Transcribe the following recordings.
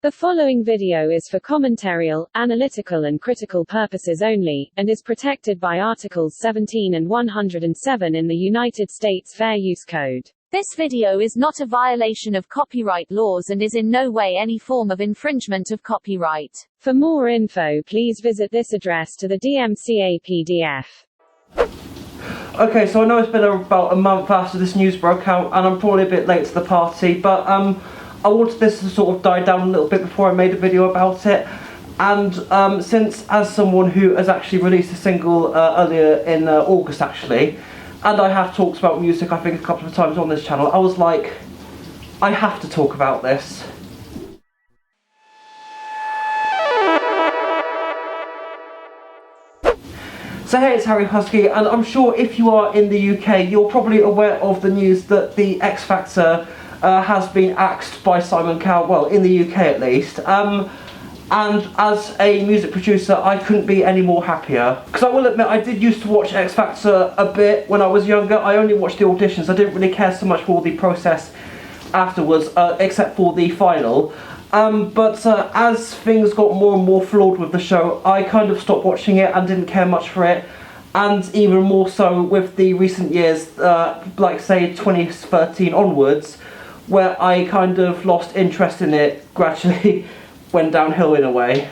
The following video is for commentarial, analytical and critical purposes only, and is protected by Articles 17 and 107 in the United States Fair Use Code. This video is not a violation of copyright laws and is in no way any form of infringement of copyright. For more info, please visit this address to the DMCA PDF. Okay, so I know it's been about a month after this news broke out, and I'm probably a bit late to the party, but I wanted this to sort of die down a little bit before I made a video about it. And since, as someone who has actually released a single earlier in August actually, and I have talked about music I think a couple of times on this channel, I was like, I have to talk about this. So hey, it's Harry Husky, and I'm sure if you are in the UK, you're probably aware of the news that the X Factor has been axed by Simon Cowell, well, in the UK at least. And as a music producer, I couldn't be any more happier. Because I will admit, I did used to watch X Factor a bit when I was younger. I only watched the auditions. I didn't really care so much for the process afterwards, except for the final. But as things got more and more flawed with the show, I kind of stopped watching it and didn't care much for it. And even more so with the recent years, like say 2013 onwards, where I kind of lost interest in it, gradually went downhill in a way.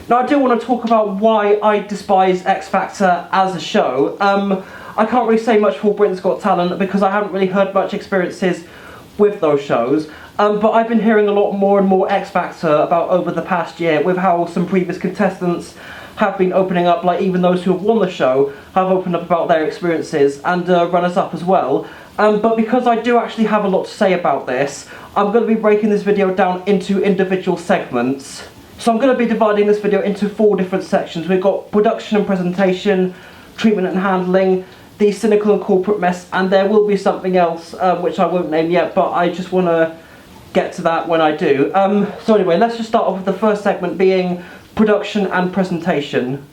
Now I do want to talk about why I despise X Factor as a show. I can't really say much for Britain's Got Talent because I haven't really heard much experiences with those shows. But I've been hearing a lot more and more X Factor about over the past year, with how some previous contestants have been opening up, like even those who have won the show have opened up about their experiences, and runners-up as well. But because I do actually have a lot to say about this, I'm going to be breaking this video down into individual segments. So I'm going to be dividing this video into 4 different sections. We've got production and presentation, treatment and handling, the cynical and corporate mess, and there will be something else which I won't name yet, but I just want to get to that when I do. So anyway, let's just start off with the first segment being production and presentation.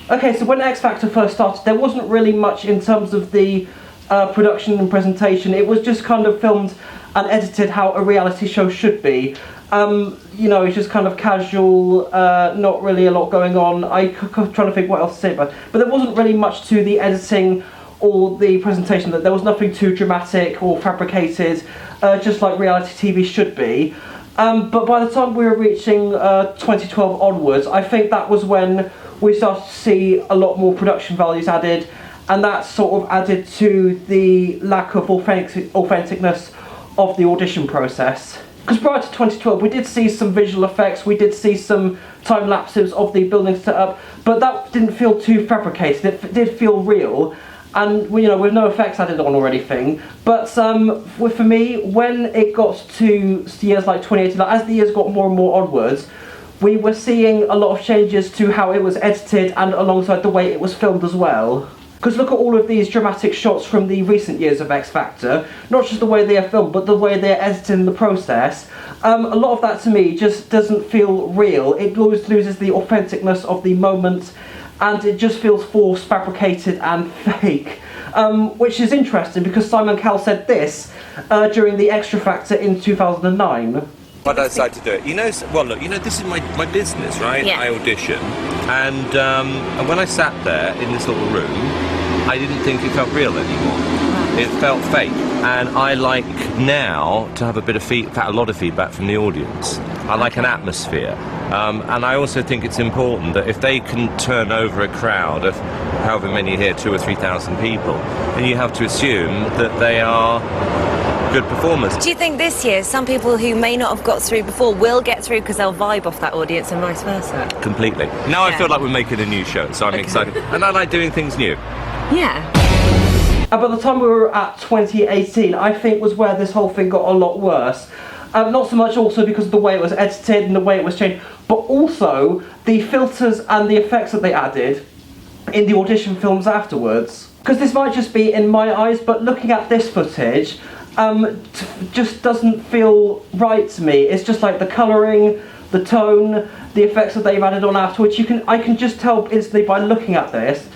Okay, so when X Factor first started, there wasn't really much in terms of the production and presentation. It was just kind of filmed and edited how a reality show should be. You know, it's just kind of casual, not really a lot going on. I'm trying to think what else to say about it. But there wasn't really much to the editing or the presentation. That there was nothing too dramatic or fabricated, just like reality TV should be. But by the time we were reaching 2012 onwards, I think that was when we started to see a lot more production values added, and that sort of added to the lack of authenticness of the audition process. Because prior to 2012 we did see some visual effects, we did see some time lapses of the building set up, but that didn't feel too fabricated. It did feel real, and you know, with no effects added on or anything. But for me, when it got to years like 2018, like as the years got more and more onwards, we were seeing a lot of changes to how it was edited and alongside the way it was filmed as well. Because look at all of these dramatic shots from the recent years of X Factor, not just the way they are filmed, but the way they're edited in the process. A lot of that to me just doesn't feel real. It always loses the authenticness of the moment, and it just feels forced, fabricated and fake. Which is interesting because Simon Cowell said this during the X Factor in 2009. Why did I decide to do it? You know, well look, you know, this is my business, right? Yeah. I audition, and when I sat there in this little room, I didn't think it felt real anymore. It felt fake, and I like now to have a lot of feedback from the audience. I like an atmosphere, and I also think it's important that if they can turn over a crowd of however many here, 2,000 or 3,000 people, then you have to assume that they are good performers. Do you think this year some people who may not have got through before will get through because they'll vibe off that audience and vice versa? Completely. Now I feel like we're making a new show, so I'm excited, and I like doing things new. Yeah. And by the time we were at 2018, I think was where this whole thing got a lot worse. Not so much also because of the way it was edited and the way it was changed, but also the filters and the effects that they added in the audition films afterwards. Because this might just be in my eyes, but looking at this footage, just doesn't feel right to me. It's just like the colouring, the tone, the effects that they've added on afterwards. I can just tell instantly by looking at this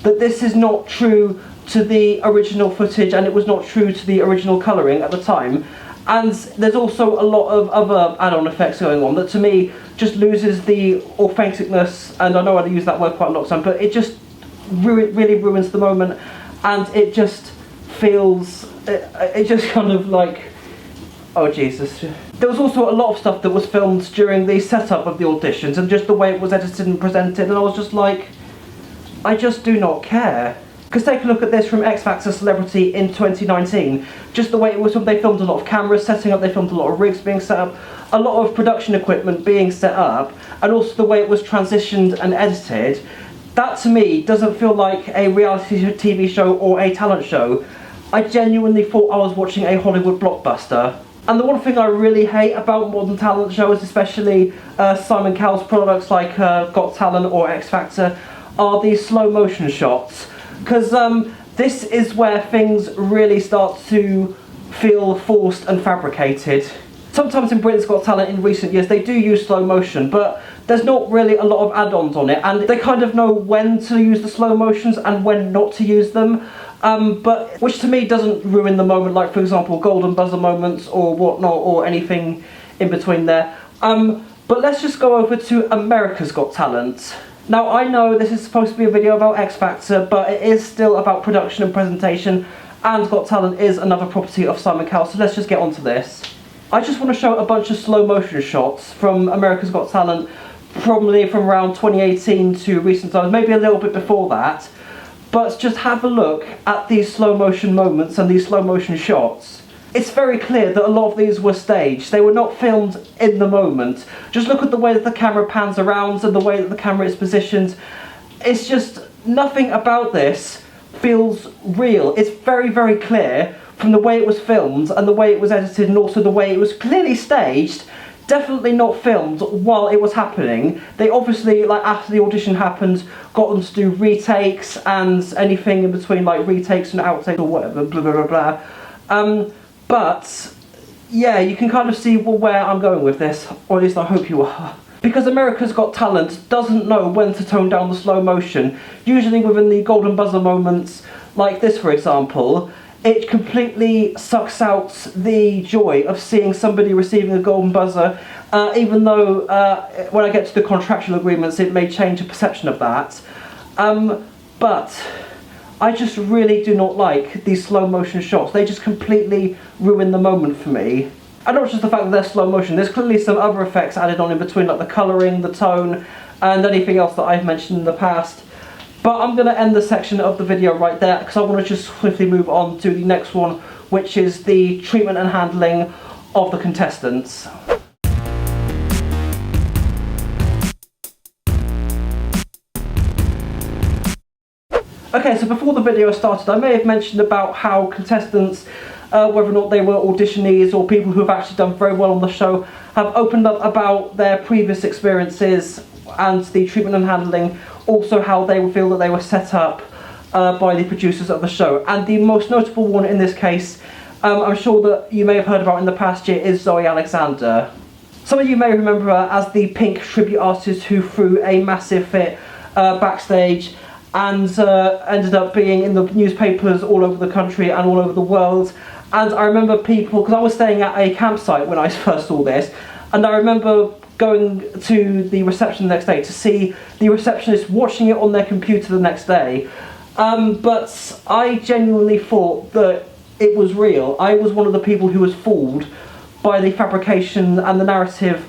that this is not true to the original footage, and it was not true to the original colouring at the time. And there's also a lot of other add-on effects going on that to me just loses the authenticness, and I know I use that word quite a lot of time, but it just really ruins the moment, and it just feels, it just kind of like, oh Jesus. There was also a lot of stuff that was filmed during the setup of the auditions and just the way it was edited and presented, and I was just like, I just do not care. Because take a look at this from X Factor Celebrity in 2019. Just the way it was filmed, they filmed a lot of cameras setting up, they filmed a lot of rigs being set up, a lot of production equipment being set up, and also the way it was transitioned and edited. That to me doesn't feel like a reality TV show or a talent show. I genuinely thought I was watching a Hollywood blockbuster. And the one thing I really hate about modern talent shows, especially Simon Cowell's products like Got Talent or X Factor, are these slow motion shots. Because this is where things really start to feel forced and fabricated. Sometimes in Britain's Got Talent in recent years they do use slow motion, but there's not really a lot of add-ons on it, and they kind of know when to use the slow motions and when not to use them, but which to me doesn't ruin the moment, like for example golden buzzer moments or whatnot, or anything in between there. But let's just go over to America's Got Talent. Now I know this is supposed to be a video about X Factor, but it is still about production and presentation, and Got Talent is another property of Simon Cowell, so let's just get on to this. I just want to show a bunch of slow motion shots from America's Got Talent, probably from around 2018 to recent times, maybe a little bit before that, but just have a look at these slow motion moments and these slow motion shots. It's very clear that a lot of these were staged. They were not filmed in the moment. Just look at the way that the camera pans around and the way that the camera is positioned. It's just, nothing about this feels real. It's very clear from the way it was filmed and the way it was edited, and also the way it was clearly staged. Definitely not filmed while it was happening. They obviously, like after the audition happened, got them to do retakes and anything in between, like retakes and outtakes or whatever, blah blah blah blah. But yeah, you can kind of see where I'm going with this, or at least I hope you are. Because America's Got Talent doesn't know when to tone down the slow motion. Usually within the golden buzzer moments, like this for example, it completely sucks out the joy of seeing somebody receiving a golden buzzer, even though when I get to the contractual agreements it may change the perception of that. But I just really do not like these slow motion shots. They just completely ruin the moment for me. And not just the fact that they're slow motion, there's clearly some other effects added on in between, like the colouring, the tone, and anything else that I've mentioned in the past. But I'm going to end the section of the video right there, because I want to just swiftly move on to the next one, which is the treatment and handling of the contestants. Okay, so before the video started, I may have mentioned about how contestants, whether or not they were auditionees or people who have actually done very well on the show, have opened up about their previous experiences and the treatment and handling, also how they feel that they were set up by the producers of the show. And the most notable one in this case, I'm sure that you may have heard about in the past year, is Zoe Alexander. Some of you may remember her as the Pink tribute artist who threw a massive fit backstage and ended up being in the newspapers all over the country and all over the world. And I remember people, because I was staying at a campsite when I first saw this, and I remember going to the reception the next day to see the receptionist watching it on their computer the next day. But I genuinely thought that it was real. I was one of the people who was fooled by the fabrication and the narrative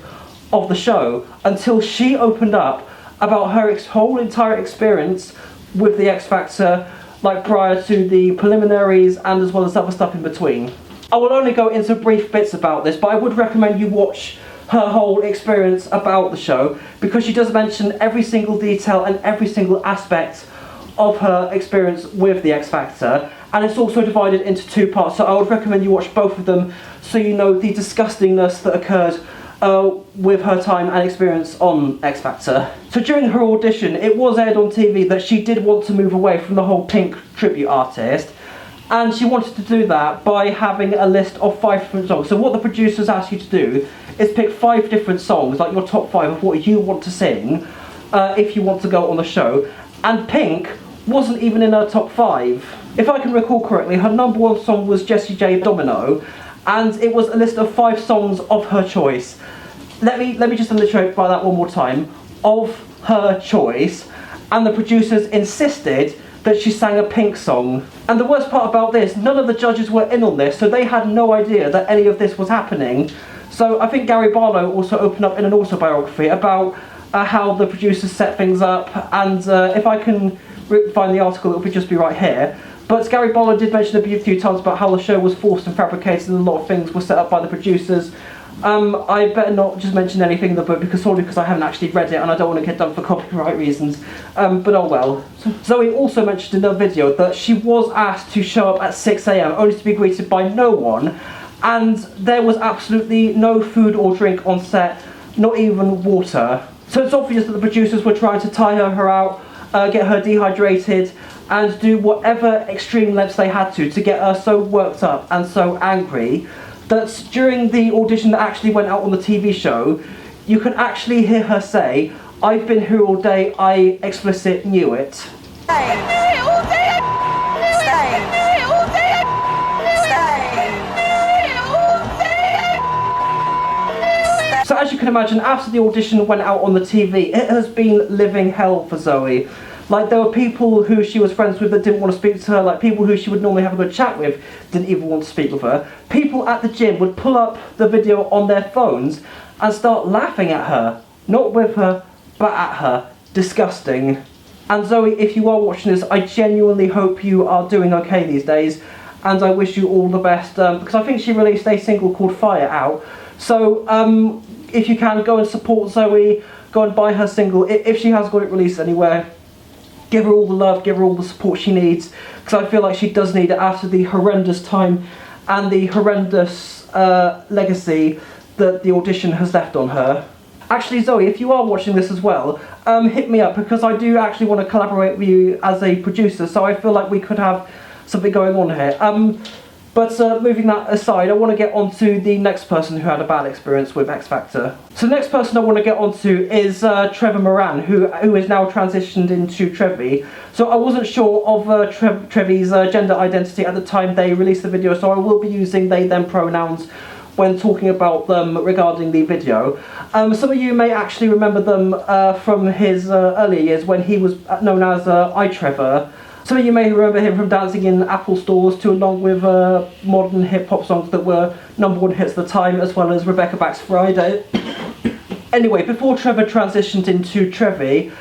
of the show, until she opened up about her whole entire experience with the X Factor, like prior to the preliminaries and as well as other stuff in between. I will only go into brief bits about this, but I would recommend you watch her whole experience about the show, because she does mention every single detail and every single aspect of her experience with the X Factor, and it's also divided into two parts, so I would recommend you watch both of them so you know the disgustingness that occurred with her time and experience on X Factor. So during her audition, it was aired on TV that she did want to move away from the whole Pink tribute artist, and she wanted to do that by having a list of 5 different songs. So what the producers asked you to do is pick 5 different songs, like your top 5 of what you want to sing if you want to go on the show, and Pink wasn't even in her top 5. If I can recall correctly, her number 1 song was Jessie J Domino, and it was a list of 5 songs of her choice. Let me just illustrate by that one more time. Of her choice, and the producers insisted that she sang a Pink song. And the worst part about this, none of the judges were in on this, so they had no idea that any of this was happening. So I think Gary Barlow also opened up in an autobiography about how the producers set things up, and if I can find the article, it'll just be right here. But Gary Barlow did mention a few times about how the show was forced and fabricated, and a lot of things were set up by the producers. I better not just mention anything in the book because I haven't actually read it and I don't want to get done for copyright reasons. But oh well. Zoe also mentioned in the video that she was asked to show up at 6 AM only to be greeted by no one, and there was absolutely no food or drink on set, not even water. So it's obvious that the producers were trying to tire her out, get her dehydrated, and do whatever extreme lengths they had to get her so worked up and so angry that during the audition that actually went out on the TV show, you could actually hear her say, "I've been here all day, I explicit knew it." So as you can imagine, after the audition went out on the TV, it has been living hell for Zoe. Like, there were people who she was friends with that didn't want to speak to her, like people who she would normally have a good chat with didn't even want to speak with her. People at the gym would pull up the video on their phones and start laughing at her. Not with her, but at her. Disgusting. And Zoe, if you are watching this, I genuinely hope you are doing okay these days, and I wish you all the best, because I think she released a single called Fire out. So, if you can, go and support Zoe, go and buy her single, if she has got it released anywhere. Give her all the love, give her all the support she needs, because I feel like she does need it after the horrendous time and the horrendous legacy that the audition has left on her. Actually, Zoe, if you are watching this as well, hit me up, because I do actually want to collaborate with you as a producer, so I feel like we could have something going on here. But moving that aside, I want to get on to the next person who had a bad experience with X Factor. So the next person I want to get on to is Trevor Moran, who is now transitioned into Trevi. So I wasn't sure of Trevi's gender identity at the time they released the video, so I will be using they, them pronouns when talking about them regarding the video. Some of you may actually remember them from his earlier years when he was known as iTrevor. Some of you may remember him from dancing in Apple stores along with modern hip-hop songs that were #1 hits at the time, as well as Rebecca Back's Friday. Anyway, before Trevor transitioned into Trevi,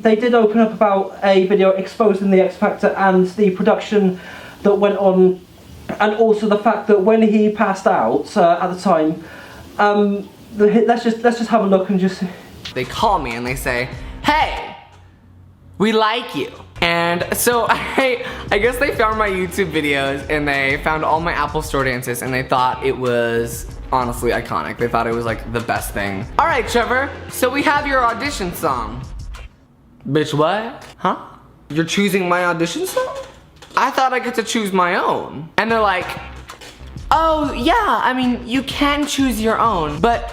they did open up about a video exposing the X Factor and the production that went on, and also the fact that when he passed out at the time, let's just have a look and just... They call me and they say, "Hey, we like you." And so I guess they found my YouTube videos and they found all my Apple Store dances and they thought it was honestly iconic. They thought it was like the best thing. "All right, Trevor, so we have your audition song." Bitch, what? Huh? You're choosing my audition song? I thought I get to choose my own. And they're like, "Oh yeah, I mean, you can choose your own, but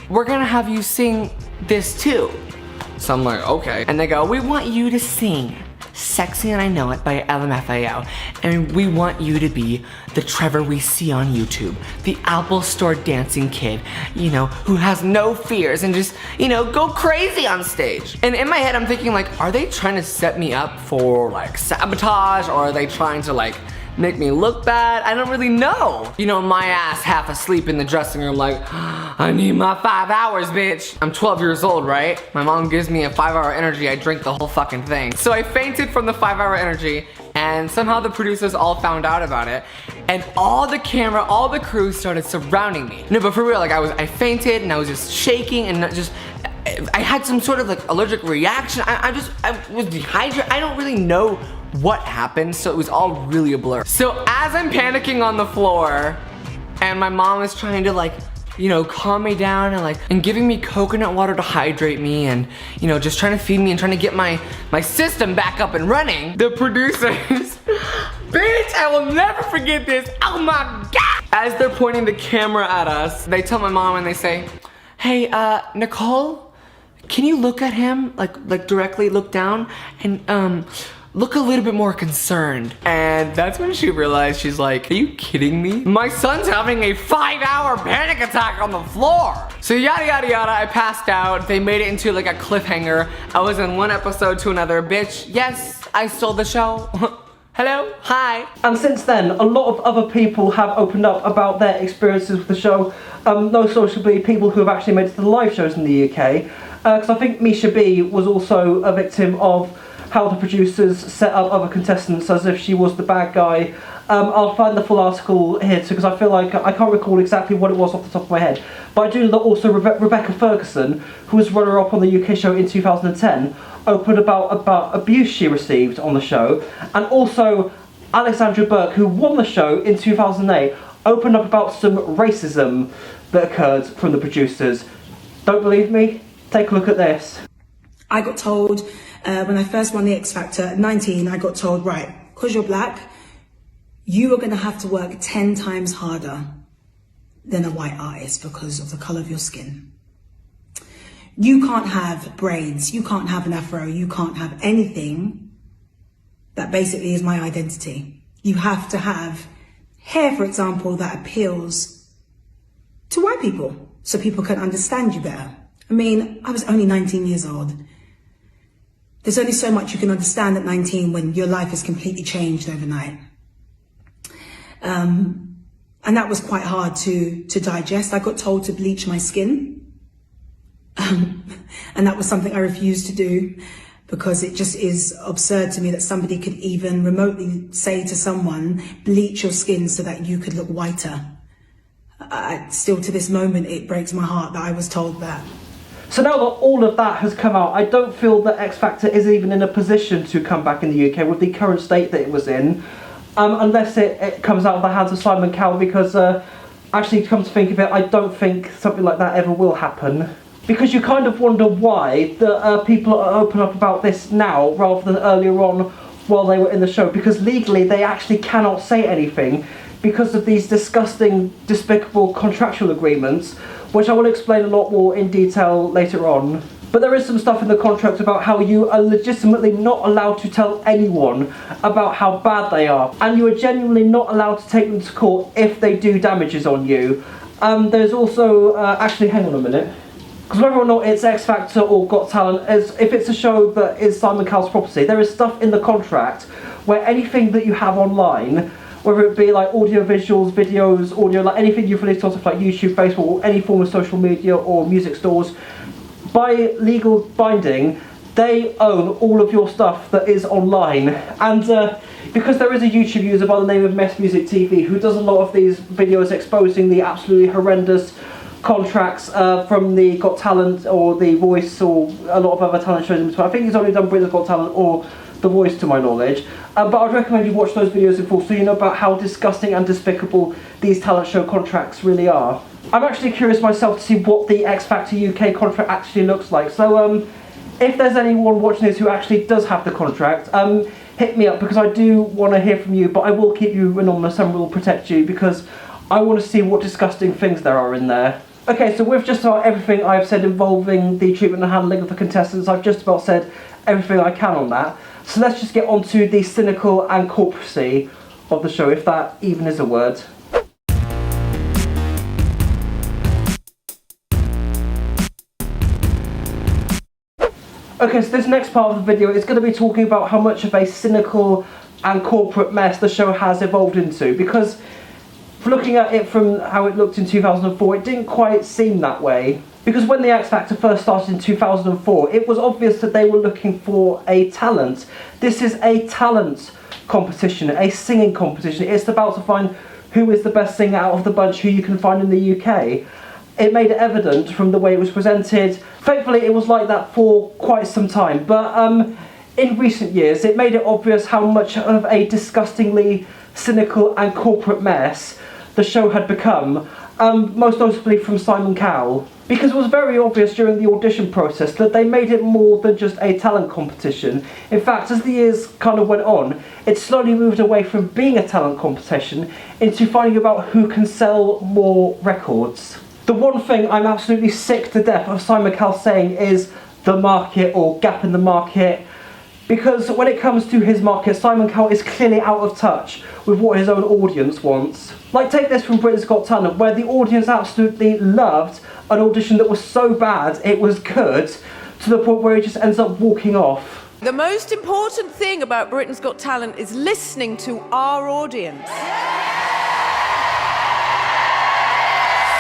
we're gonna have you sing this too." So I'm like, okay. And they go, "We want you to sing Sexy and I Know It by LMFAO. And we want you to be the Trevor we see on YouTube. The Apple Store dancing kid, you know, who has no fears and just, you know, go crazy on stage." And in my head, I'm thinking like, are they trying to set me up for like sabotage, or are they trying to like make me look bad? I don't really know. You know, my ass half asleep in the dressing room like, "I need my 5 hours, bitch." I'm 12 years old, right? My mom gives me a 5-hour energy, I drink the whole fucking thing. So I fainted from the 5-hour energy, and somehow the producers all found out about it, and all the camera, all the crew started surrounding me. No, but for real, like I fainted and I was just shaking and just, I had some sort of like allergic reaction. I was dehydrated. I don't really know what happened, so it was all really a blur. So as I'm panicking on the floor and my mom is trying to like, you know, calm me down and giving me coconut water to hydrate me and, you know, just trying to feed me and trying to get my system back up and running, the producers, bitch, I will never forget this. Oh my God. As they're pointing the camera at us, they tell my mom and they say, "Hey, Nicole, can you look at him, like directly look down and look a little bit more concerned. And that's when she realized, she's like, are you kidding me? My son's having a 5-hour panic attack on the floor. So yada yada yada, I passed out. They made it into like a cliffhanger. I was in one episode to another. Bitch, yes, I stole the show. Hello, hi. And since then, a lot of other people have opened up about their experiences with the show. No socially people who have actually made it to the live shows in the UK. Because I think Misha B was also a victim of how the producers set up other contestants as if she was the bad guy. I'll find the full article here too, because I feel like I can't recall exactly what it was off the top of my head. But I do know that also Rebecca Ferguson, who was runner-up on the UK show in 2010, opened about abuse she received on the show. And also Alexandra Burke, who won the show in 2008, opened up about some racism that occurred from the producers. Don't believe me? Take a look at this. I got told when I first won the X Factor at 19, I got told, right, because you're black, you are going to have to work 10 times harder than a white artist because of the colour of your skin. You can't have braids, you can't have an afro, you can't have anything that basically is my identity. You have to have hair, for example, that appeals to white people so people can understand you better. I mean, I was only 19 years old. There's only so much you can understand at 19 when your life has completely changed overnight. And that was quite hard to digest. I got told to bleach my skin. And that was something I refused to do because it just is absurd to me that somebody could even remotely say to someone, bleach your skin so that you could look whiter. Still to this moment, it breaks my heart that I was told that. So now that all of that has come out, I don't feel that X Factor is even in a position to come back in the UK with the current state that it was in, unless it comes out of the hands of Simon Cowell, because actually, to come to think of it, I don't think something like that ever will happen. Because you kind of wonder why the people are open up about this now rather than earlier on while they were in the show, because legally they actually cannot say anything because of these disgusting, despicable contractual agreements, which I will explain a lot more in detail later on. But there is some stuff in the contract about how you are legitimately not allowed to tell anyone about how bad they are, and you are genuinely not allowed to take them to court if they do damages on you. There's also, actually hang on a minute, because whether or not it's X Factor or Got Talent, if it's a show that is Simon Cowell's property, there is stuff in the contract where anything that you have online, whether it be like audio visuals, videos, audio, like anything you've released on stuff like YouTube, Facebook, or any form of social media or music stores, by legal binding, they own all of your stuff that is online. And because there is a YouTube user by the name of Mess Music TV who does a lot of these videos exposing the absolutely horrendous contracts from the Got Talent or The Voice or a lot of other talent shows in between. I think he's only done Britain's Got Talent or The Voice to my knowledge. But I'd recommend you watch those videos in full so you know about how disgusting and despicable these talent show contracts really are. I'm actually curious myself to see what the X Factor UK contract actually looks like. So if there's anyone watching this who actually does have the contract, hit me up, because I do want to hear from you, but I will keep you anonymous and will protect you because I want to see what disgusting things there are in there. Okay, so with just about everything I've said involving the treatment and handling of the contestants, I've just about said everything I can on that. So let's just get on to the cynical and corporacy of the show, if that even is a word. Okay, so this next part of the video is going to be talking about how much of a cynical and corporate mess the show has evolved into, because looking at it from how it looked in 2004, it didn't quite seem that way. Because when the X Factor first started in 2004, it was obvious that they were looking for a talent. This is a talent competition, a singing competition. It's about to find who is the best singer out of the bunch who you can find in the UK. It made it evident from the way it was presented. Thankfully, it was like that for quite some time. But in recent years, it made it obvious how much of a disgustingly cynical and corporate mess the show had become, most notably from Simon Cowell. Because it was very obvious during the audition process that they made it more than just a talent competition. In fact, as the years kind of went on, it slowly moved away from being a talent competition into finding about who can sell more records. The one thing I'm absolutely sick to death of Simon Cowell saying is the market or gap in the market. Because when it comes to his market, Simon Cowell is clearly out of touch with what his own audience wants. Like, take this from Britain's Got Talent, where the audience absolutely loved an audition that was so bad it was good, to the point where he just ends up walking off. The most important thing about Britain's Got Talent is listening to our audience.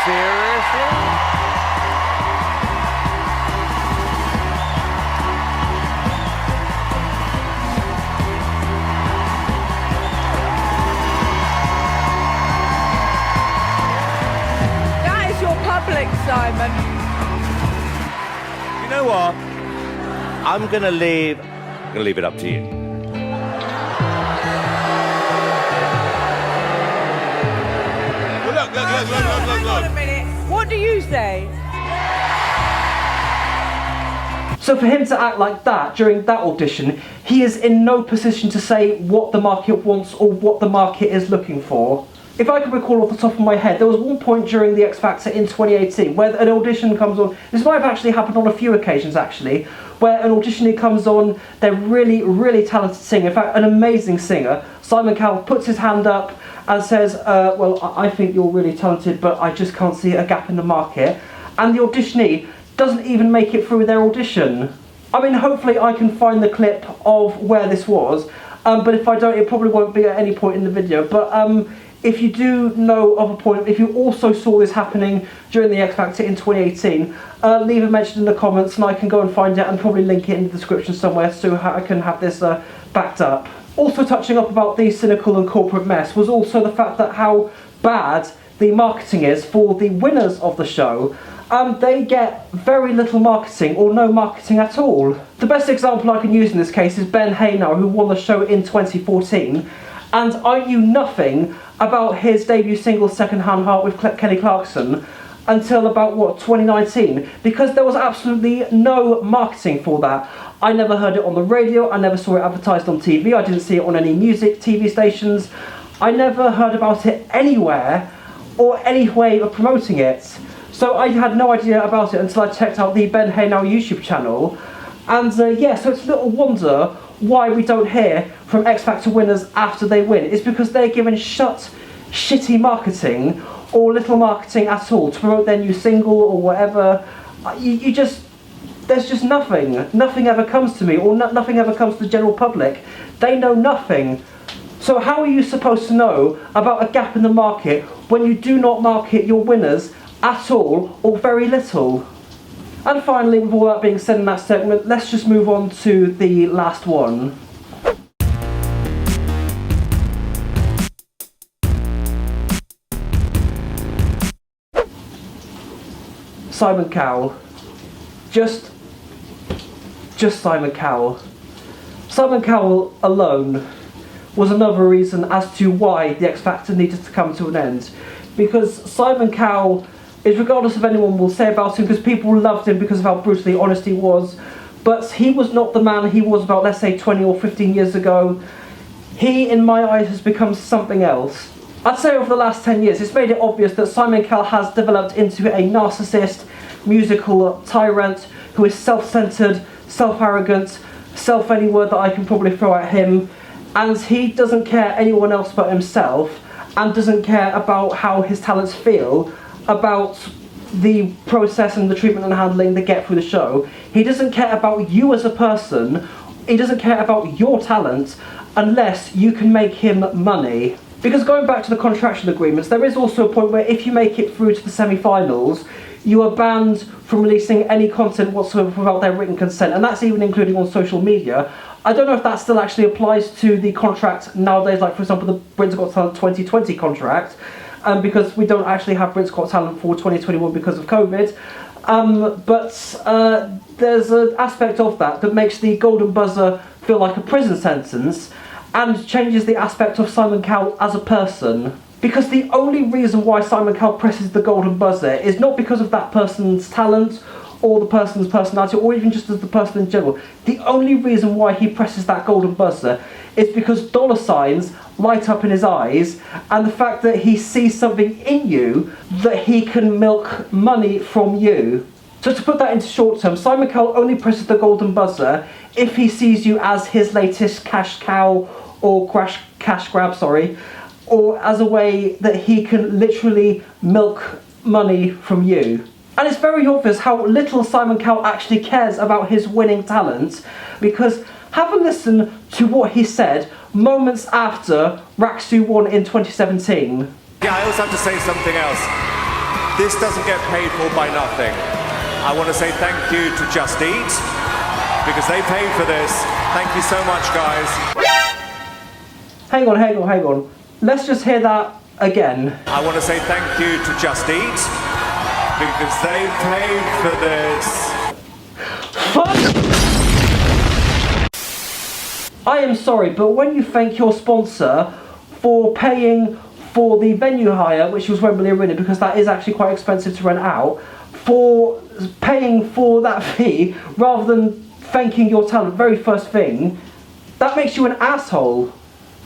Seriously? Public, Simon. You know what? I'm gonna leave it up to you. Well, look. Hang on a minute. What do you say? So for him to act like that during that audition, he is in no position to say what the market wants or what the market is looking for. If I can recall off the top of my head, there was one point during the X Factor in 2018 where an audition comes on. This might have actually happened on a few occasions actually, where an auditionee comes on, they're really, really talented singer, in fact an amazing singer. Simon Cowell puts his hand up and says, well, I think you're really talented, but I just can't see a gap in the market. And the auditionee doesn't even make it through their audition. I mean, hopefully I can find the clip of where this was, but if I don't, it probably won't be at any point in the video. But if you do know of a point, if you also saw this happening during the X Factor in 2018, leave a mention in the comments and I can go and find it and probably link it in the description somewhere so I can have this backed up. Also touching up about the cynical and corporate mess was also the fact that how bad the marketing is for the winners of the show. They get very little marketing or no marketing at all. The best example I can use in this case is Ben Haynor, who won the show in 2014, and I knew nothing about his debut single Second Hand Heart with Kelly Clarkson until about, what, 2019, because there was absolutely no marketing for that. I never heard it on the radio, I never saw it advertised on TV, I didn't see it on any music TV stations, I never heard about it anywhere or any way of promoting it. So I had no idea about it until I checked out the Ben Haynor YouTube channel, and yeah, so it's little wonder why we don't hear from X Factor winners after they win. It's because they're given shitty marketing or little marketing at all to promote their new single or whatever. There's just nothing ever comes to me, or nothing ever comes to the general public. They know nothing. So how are you supposed to know about a gap in the market when you do not market your winners at all or very little? And finally, with all that being said in that segment, let's just move on to the last one. Simon Cowell. Just Simon Cowell. Simon Cowell alone was another reason as to why the X Factor needed to come to an end. Because Simon Cowell is, regardless of anyone will say about him, because people loved him because of how brutally honest he was, but he was not the man he was about, let's say, 20 or 15 years ago. He, in my eyes, has become something else. I'd say over the last 10 years, it's made it obvious that Simon Cowell has developed into a narcissist, musical tyrant who is self-centered, self-arrogant, any word that I can probably throw at him, and he doesn't care anyone else but himself, and doesn't care about how his talents feel about the process and the treatment and handling they get through the show. He doesn't care about you as a person, he doesn't care about your talent unless you can make him money. Because going back to the contractual agreements, there is also a point where if you make it through to the semi-finals, you are banned from releasing any content whatsoever without their written consent, and that's even including on social media. I don't know if that still actually applies to the contract nowadays, like for example the Britain's Got Talent 2020 contract, because we don't actually have Britain's Got Talent for 2021 because of COVID. But there's an aspect of that makes the golden buzzer feel like a prison sentence, and changes the aspect of Simon Cowell as a person. Because the only reason why Simon Cowell presses the golden buzzer is not because of that person's talent or the person's personality or even just as the person in general. The only reason why he presses that golden buzzer is because dollar signs light up in his eyes, and the fact that he sees something in you that he can milk money from you. So to put that into short term, Simon Cowell only presses the golden buzzer if he sees you as his latest cash cow or cash grab, or as a way that he can literally milk money from you. And it's very obvious how little Simon Cowell actually cares about his winning talent, because have a listen to what he said moments after Raksu won in 2017. Yeah, I also have to say something else. This doesn't get paid for by nothing. I want to say thank you to Just Eat, because they paid for this. Thank you so much, guys. Hang on. Let's just hear that again. I want to say thank you to Just Eat, because they paid for this. Fuck! I am sorry, but when you thank your sponsor for paying for the venue hire, which was Wembley Arena, because that is actually quite expensive to rent out, for paying for that fee rather than thanking your talent, very first thing, that makes you an asshole.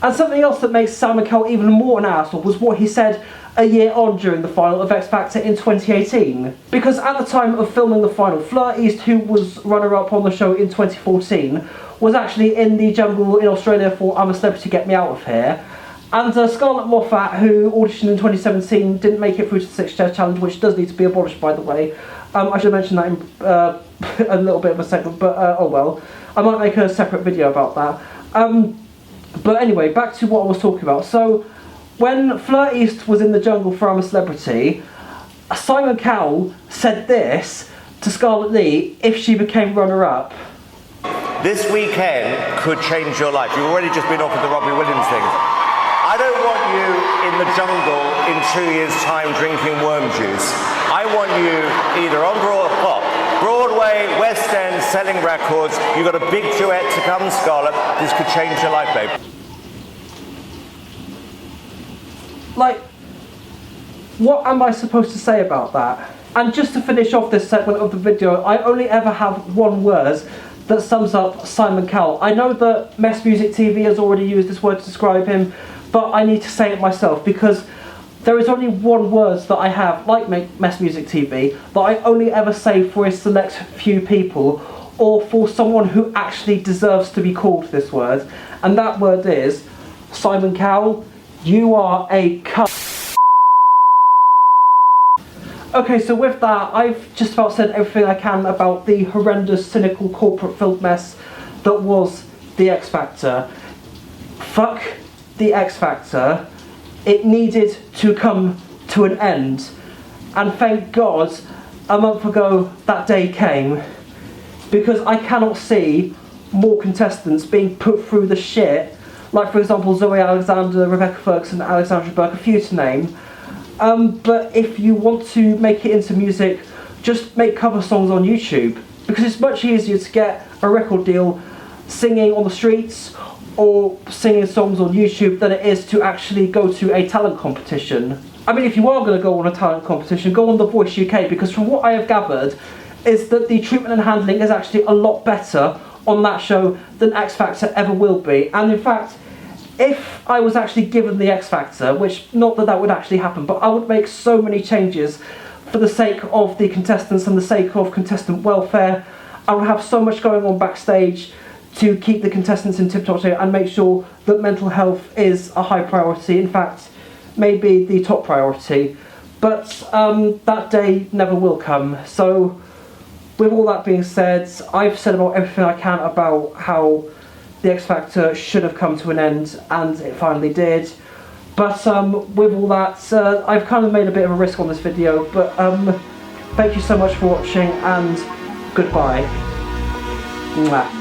And something else that makes Simon Cowell even more an asshole was what he said a year on during the final of X Factor in 2018. Because at the time of filming the final, Fleur East, who was runner-up on the show in 2014, was actually in the jungle in Australia for I'm a Celebrity, Get Me Out of Here. And Scarlett Moffat, who auditioned in 2017, didn't make it through to the 6 Chair Challenge, which does need to be abolished, by the way. I should mention that in a little bit of a segment, but oh well. I might make a separate video about that. But anyway, back to what I was talking about. So, when Fleur East was in the jungle for I'm a Celebrity, Simon Cowell said this to Scarlett Lee if she became runner-up. This weekend could change your life. You've already just been offered the Robbie Williams thing. I don't want you in the jungle in 2 years' time drinking worm juice. I want you either on Broadway, West End, selling records. You've got a big duet to come, Scarlett. This could change your life, babe. Like, what am I supposed to say about that? And just to finish off this segment of the video, I only ever have one word that sums up Simon Cowell. I know that Mess Music TV has already used this word to describe him, but I need to say it myself because there is only one word that I have, like Mess Music TV, that I only ever say for a select few people, or for someone who actually deserves to be called this word, and that word is, Simon Cowell, you are a cunt. Okay, so with that, I've just about said everything I can about the horrendous, cynical, corporate-filled mess that was the X Factor. Fuck the X Factor. It needed to come to an end. And thank God, a month ago, that day came. Because I cannot see more contestants being put through the shit, like for example Zoe Alexander, Rebecca Ferguson, Alexandra Burke, a few to name. But if you want to make it into music, just make cover songs on YouTube. Because it's much easier to get a record deal singing on the streets or singing songs on YouTube than it is to actually go to a talent competition. I mean, if you are going to go on a talent competition, go on The Voice UK, because from what I have gathered, is that the treatment and handling is actually a lot better on that show than X Factor ever will be. And in fact, if I was actually given the X Factor, which not that that would actually happen, but I would make so many changes for the sake of the contestants and the sake of contestant welfare. I would have so much going on backstage to keep the contestants in tip-top shape and make sure that mental health is a high priority. In fact, maybe the top priority. But that day never will come. So, with all that being said, I've said about everything I can about how the X Factor should have come to an end, and it finally did. But with all that, I've kind of made a bit of a risk on this video, but thank you so much for watching, and goodbye. Mwah.